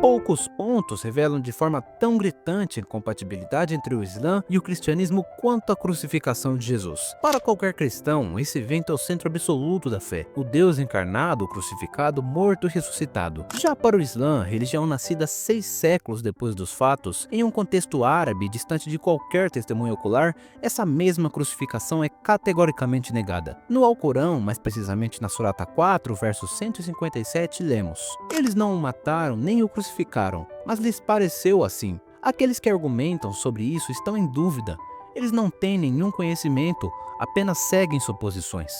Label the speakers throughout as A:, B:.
A: Poucos pontos revelam de forma tão gritante a incompatibilidade entre o Islã e o cristianismo quanto a crucificação de Jesus. Para qualquer cristão, esse evento é o centro absoluto da fé, o Deus encarnado, crucificado, morto e ressuscitado. Já para o Islã, religião nascida 6 séculos depois dos fatos, em um contexto árabe distante de qualquer testemunho ocular, essa mesma crucificação é categoricamente negada. No Alcorão, mais precisamente na Surata 4, verso 157, lemos: "Eles não o mataram nem o crucificaram, mas lhes pareceu assim." Aqueles que argumentam sobre isso estão em dúvida. Eles não têm nenhum conhecimento, apenas seguem suposições.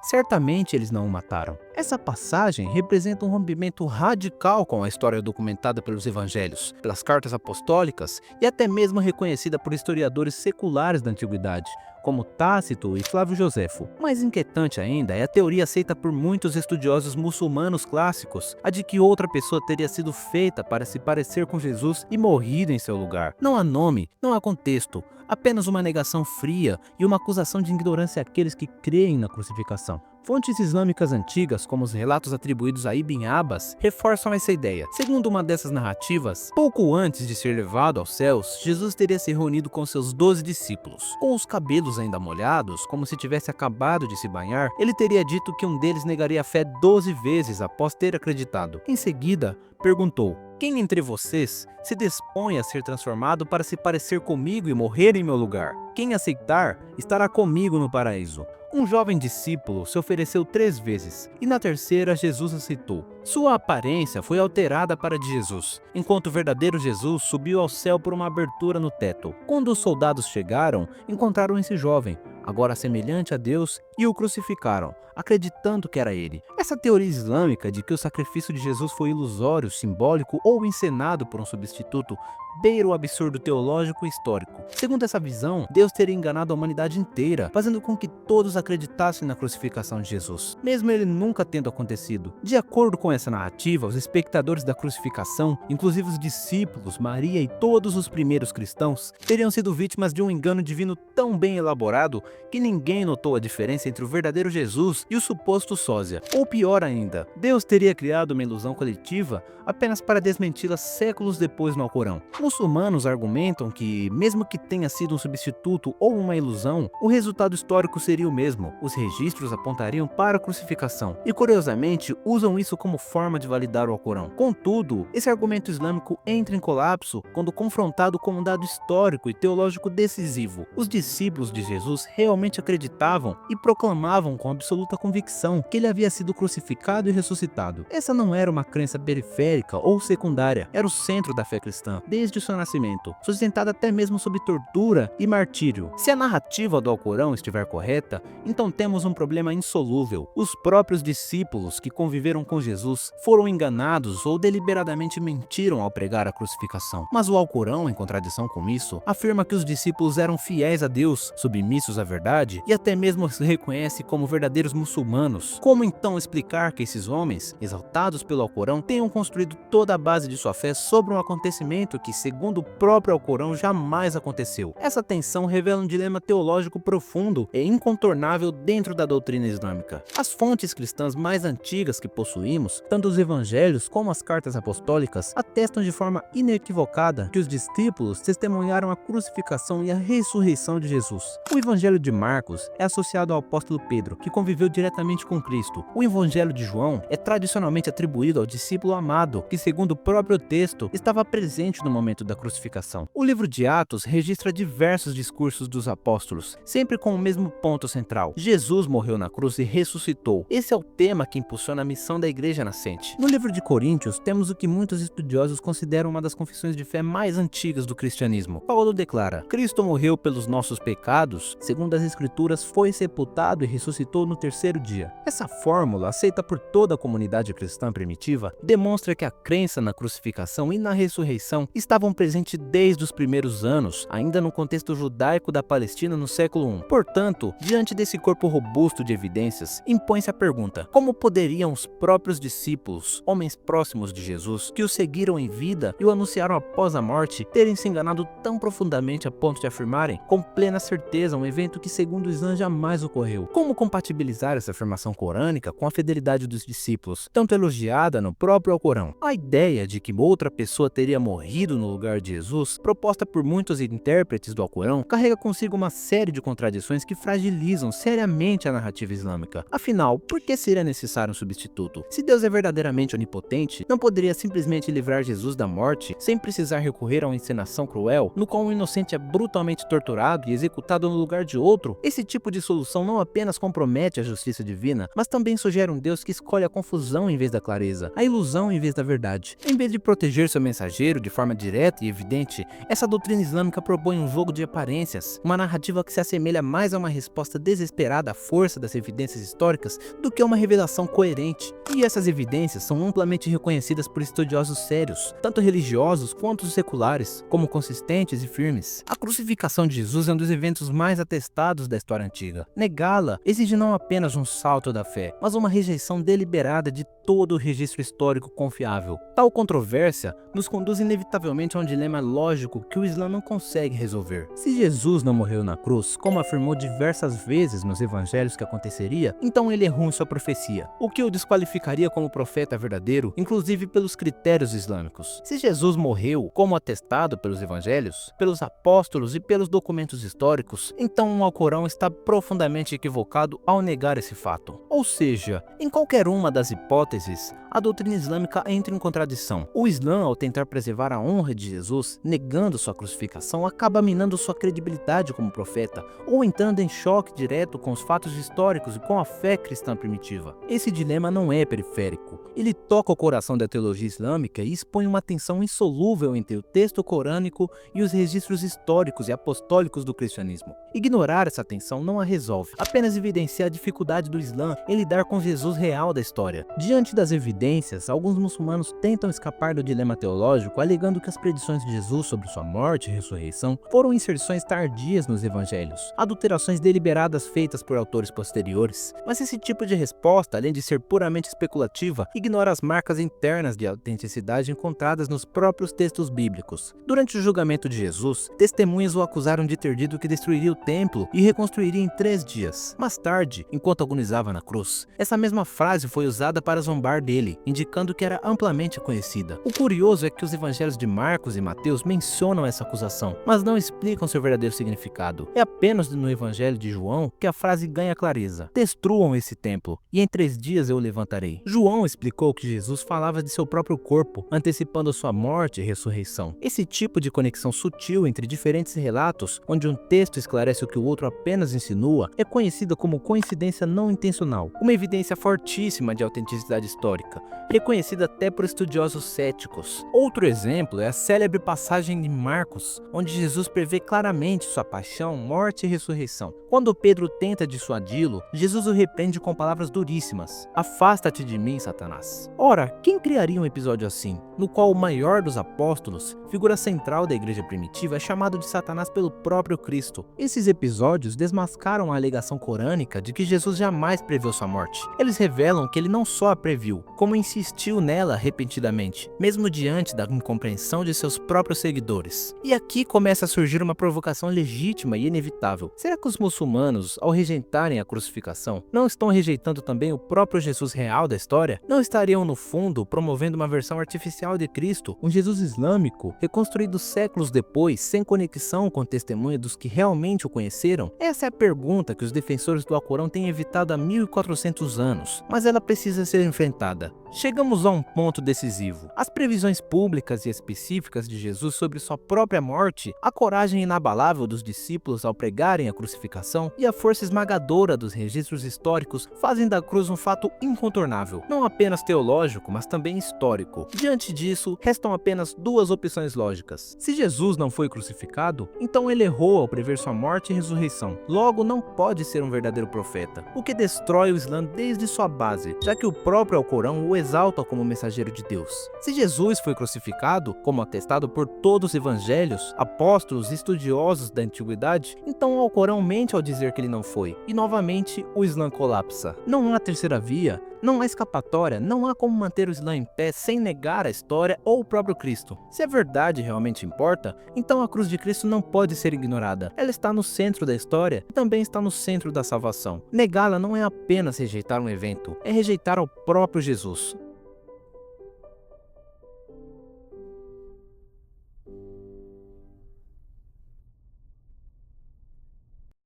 A: Certamente eles não o mataram. Essa passagem representa um rompimento radical com a história documentada pelos evangelhos, pelas cartas apostólicas e até mesmo reconhecida por historiadores seculares da antiguidade, como Tácito e Flávio Joséfo. Mais inquietante ainda é a teoria aceita por muitos estudiosos muçulmanos clássicos, a de que outra pessoa teria sido feita para se parecer com Jesus e morrido em seu lugar. Não há nome, não há contexto, apenas uma negação fria e uma acusação de ignorância àqueles que creem na crucificação. Fontes islâmicas antigas, como os relatos atribuídos a Ibn Abbas, reforçam essa ideia. Segundo uma dessas narrativas, pouco antes de ser levado aos céus, Jesus teria se reunido com seus 12 discípulos. Com os cabelos ainda molhados, como se tivesse acabado de se banhar, ele teria dito que um deles negaria a fé 12 vezes após ter acreditado. Em seguida, perguntou: "Quem entre vocês se dispõe a ser transformado para se parecer comigo e morrer em meu lugar? Quem aceitar, estará comigo no paraíso." Um jovem discípulo se ofereceu 3 vezes, e na terceira Jesus aceitou. Sua aparência foi alterada para a de Jesus, enquanto o verdadeiro Jesus subiu ao céu por uma abertura no teto. Quando os soldados chegaram, encontraram esse jovem, agora semelhante a Deus, e o crucificaram, acreditando que era ele. Essa teoria islâmica de que o sacrifício de Jesus foi ilusório, simbólico ou encenado por um substituto beira o absurdo teológico e histórico. Segundo essa visão, Deus teria enganado a humanidade inteira, fazendo com que todos acreditassem na crucificação de Jesus, mesmo ele nunca tendo acontecido. De acordo com essa narrativa, os espectadores da crucificação, inclusive os discípulos, Maria e todos os primeiros cristãos, teriam sido vítimas de um engano divino tão bem elaborado que ninguém notou a diferença entre o verdadeiro Jesus e o suposto sósia. Ou pior ainda, Deus teria criado uma ilusão coletiva apenas para desmenti-la séculos depois no Alcorão. Muçulmanos argumentam que, mesmo que tenha sido um substituto ou uma ilusão, o resultado histórico seria o mesmo. Os registros apontariam para a crucificação e, curiosamente, usam isso como forma de validar o Alcorão. Contudo, esse argumento islâmico entra em colapso quando confrontado com um dado histórico e teológico decisivo. Os discípulos de Jesus realmente acreditavam e proclamavam com absoluta convicção que ele havia sido crucificado e ressuscitado. Essa não era uma crença periférica ou secundária, era o centro da fé cristã, desde o seu nascimento, sustentada até mesmo sob tortura e martírio. Se a narrativa do Alcorão estiver correta, então temos um problema insolúvel. Os próprios discípulos que conviveram com Jesus foram enganados ou deliberadamente mentiram ao pregar a crucificação. Mas o Alcorão, em contradição com isso, afirma que os discípulos eram fiéis a Deus, submissos à verdade e até mesmo se reconhece como verdadeiros muçulmanos. Como então explicar que esses homens, exaltados pelo Alcorão, tenham construído toda a base de sua fé sobre um acontecimento que, segundo o próprio Alcorão, jamais aconteceu? Essa tensão revela um dilema teológico profundo e incontornável dentro da doutrina islâmica. As fontes cristãs mais antigas que possuímos, tanto os evangelhos como as cartas apostólicas, atestam de forma inequivocada que os discípulos testemunharam a crucificação e a ressurreição de Jesus. O evangelho de Marcos é associado ao apóstolo Pedro, que conviveu diretamente com Cristo. O evangelho de João é tradicionalmente atribuído ao discípulo amado, que, segundo o próprio texto, estava presente no momento da crucificação. O livro de Atos registra diversos discursos dos apóstolos, sempre com o mesmo ponto central: Jesus morreu na cruz e ressuscitou. Esse é o tema que impulsiona a missão da igreja nascente. No livro de Coríntios, temos o que muitos estudiosos consideram uma das confissões de fé mais antigas do cristianismo. Paulo declara: "Cristo morreu pelos nossos pecados, segundo as escrituras, foi sepultado e ressuscitou no terceiro dia." Essa fórmula, aceita por toda a comunidade cristã primitiva, demonstra que a crença na crucificação e na ressurreição estavam presentes desde os primeiros anos, ainda no contexto judaico da Palestina no século I. Portanto, diante desse corpo robusto de evidências, impõe-se a pergunta: como poderiam os próprios discípulos, homens próximos de Jesus, que o seguiram em vida e o anunciaram após a morte, terem se enganado tão profundamente a ponto de afirmarem, com plena certeza, um evento que, segundo o Islã, jamais ocorreu? morreu. Como compatibilizar essa afirmação corânica com a fidelidade dos discípulos, tanto elogiada no próprio Alcorão? A ideia de que outra pessoa teria morrido no lugar de Jesus, proposta por muitos intérpretes do Alcorão, carrega consigo uma série de contradições que fragilizam seriamente a narrativa islâmica. Afinal, por que seria necessário um substituto? Se Deus é verdadeiramente onipotente, não poderia simplesmente livrar Jesus da morte sem precisar recorrer a uma encenação cruel, no qual um inocente é brutalmente torturado e executado no lugar de outro? Esse tipo de solução não apenas compromete a justiça divina, mas também sugere um Deus que escolhe a confusão em vez da clareza, a ilusão em vez da verdade. Em vez de proteger seu mensageiro de forma direta e evidente, essa doutrina islâmica propõe um jogo de aparências, uma narrativa que se assemelha mais a uma resposta desesperada à força das evidências históricas do que a uma revelação coerente. E essas evidências são amplamente reconhecidas por estudiosos sérios, tanto religiosos quanto seculares, como consistentes e firmes. A crucificação de Jesus é um dos eventos mais atestados da história antiga. Negá-la exige não apenas um salto da fé, mas uma rejeição deliberada de todo o registro histórico confiável. Tal controvérsia nos conduz inevitavelmente a um dilema lógico que o Islã não consegue resolver. Se Jesus não morreu na cruz, como afirmou diversas vezes nos evangelhos que aconteceria, então ele errou em sua profecia, o que o desqualificaria como profeta verdadeiro, inclusive pelos critérios islâmicos. Se Jesus morreu, como atestado pelos evangelhos, pelos apóstolos e pelos documentos históricos, então o Alcorão está profundamente equivocado ao negar esse fato. Ou seja, em qualquer uma das hipóteses, a doutrina islâmica entra em contradição. O Islã, ao tentar preservar a honra de Jesus, negando sua crucificação, acaba minando sua credibilidade como profeta, ou entrando em choque direto com os fatos históricos e com a fé cristã primitiva. Esse dilema não é periférico. Ele toca o coração da teologia islâmica e expõe uma tensão insolúvel entre o texto corânico e os registros históricos e apostólicos do cristianismo. Ignorar essa tensão não a resolve, apenas evidencia a dificuldade do Islã em lidar com Jesus real da história. Diante das evidências, alguns muçulmanos tentam escapar do dilema teológico, alegando que as predições de Jesus sobre sua morte e ressurreição foram inserções tardias nos evangelhos, adulterações deliberadas feitas por autores posteriores. Mas esse tipo de resposta, além de ser puramente especulativa, ignora as marcas internas de autenticidade encontradas nos próprios textos bíblicos. Durante o julgamento de Jesus, testemunhas o acusaram de ter dito que destruiria o templo e reconstruiria em 3 dias. Mais tarde, enquanto agonizava na cruz, essa mesma frase foi usada para zombar dele, indicando que era amplamente conhecida. O curioso é que os evangelhos de Marcos e Mateus mencionam essa acusação, mas não explicam seu verdadeiro significado. É apenas no evangelho de João que a frase ganha clareza: destruam esse templo, e em 3 dias eu o levantarei. João explicou que Jesus falava de seu próprio corpo, antecipando sua morte e ressurreição. Esse tipo de conexão sutil entre diferentes relatos, onde um texto esclarece o que o outro apenas insinua, é conhecida como coincidência não intencional, uma evidência fortíssima de autenticidade histórica, reconhecida até por estudiosos céticos. Outro exemplo é a célebre passagem de Marcos, onde Jesus prevê claramente sua paixão, morte e ressurreição. Quando Pedro tenta dissuadi-lo, Jesus o repreende com palavras duríssimas: afasta-te de mim, Satanás. Ora, quem criaria um episódio assim, no qual o maior dos apóstolos, figura central da igreja primitiva, é chamado de Satanás pelo próprio Cristo? Esses episódios desmascaram a alegação corânica de que Jesus jamais previu sua morte. Eles revelam que ele não só a previu, como insistiu nela repentinamente, mesmo diante da incompreensão de seus próprios seguidores. E aqui começa a surgir uma provocação legítima e inevitável. Será que os muçulmanos, ao rejeitarem a crucificação, não estão rejeitando também o próprio Jesus real da história? Não estariam, no fundo, promovendo uma versão artificial de Cristo, um Jesus islâmico, reconstruído séculos depois, sem conexão com o testemunho dos que realmente o conheceram? Essa é a pergunta que os defensores do Alcorão têm evitado há 1400 anos, mas ela precisa ser enfrentada. Chegamos a um ponto decisivo. As previsões públicas e específicas de Jesus sobre sua própria morte, a coragem inabalável dos discípulos ao pregarem a crucificação e a força esmagadora dos registros históricos fazem da cruz um fato incontornável, não apenas teológico, mas também histórico. Diante disso, restam apenas 2 opções lógicas. Se Jesus não foi crucificado, então ele errou ao prever sua morte e ressurreição. Logo, não pode ser um verdadeiro profeta, o que destrói o Islã desde sua base, já que o próprio Alcorão o exalta como mensageiro de Deus. Se Jesus foi crucificado, como atestado por todos os evangelhos, apóstolos e estudiosos da antiguidade, então o Alcorão mente ao dizer que ele não foi, e novamente o Islã colapsa. Não há terceira via, Não há escapatória, não há como manter o Islã em pé sem negar a história ou o próprio Cristo. Se a verdade realmente importa, então a cruz de Cristo não pode ser ignorada. Ela está no centro da história e também está no centro da salvação. Negá-la não é apenas rejeitar um evento, é rejeitar ao próprio Jesus.